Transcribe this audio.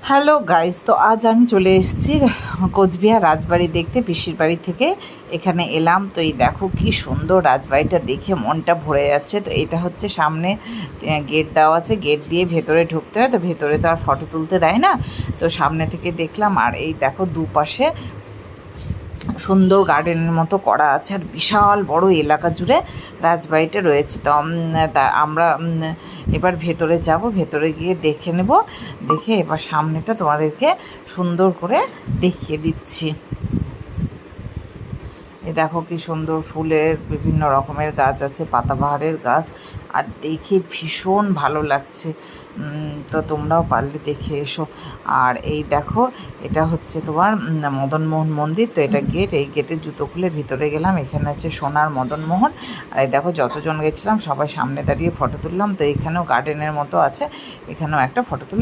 Hello guys, তো আজ আমি চলে এসেছি কোচবিহার রাজবাড়ি দেখতে। পিসির বাড়ি থেকে এখানে এলাম। তো এই দেখো কি সুন্দর রাজবাড়িটা, দেখে মনটা ভরে যাচ্ছে। তো এটা হচ্ছে সামনে গেট দেওয়া আছে, গেট দিয়ে ভেতরে ঢুকতে হয়। তো ভেতরে তো আর ফটো তুলতে দেয় না, তো সামনে থেকে দেখলাম। আর এই দেখো দুপাশে সুন্দর গার্ডেনের মতো করা আছে, আর বিশাল বড় এলাকা জুড়ে রাজবাড়িটা রয়েছে। তো আমরা এবার ভেতরে যাব, ভেতরে গিয়ে দেখে নেব। দেখে এবার সামনেটা তোমাদেরকে সুন্দর করে দেখিয়ে দিচ্ছি। এ দেখো কি সুন্দর ফুলের বিভিন্ন রকমের গাছ আছে, পাতাবাহারের গাছ, আর দেখে ভীষণ ভালো লাগছে। তো তোমরাও পারলে দেখে এসো। আর এই দেখো, এটা হচ্ছে তোমার মদনমোহন মন্দির। তো এটা গেট, এই গেটের জুতো খুলে ভিতরে গেলাম। এখানে আছে সোনার মদনমোহন। আর এই দেখো যতজন গেছিলাম সবাই সামনে দাঁড়িয়ে ফটো তুললাম। তো এখানেও গার্ডেনের মতো আছে, এখানেও একটা ফটো তুলে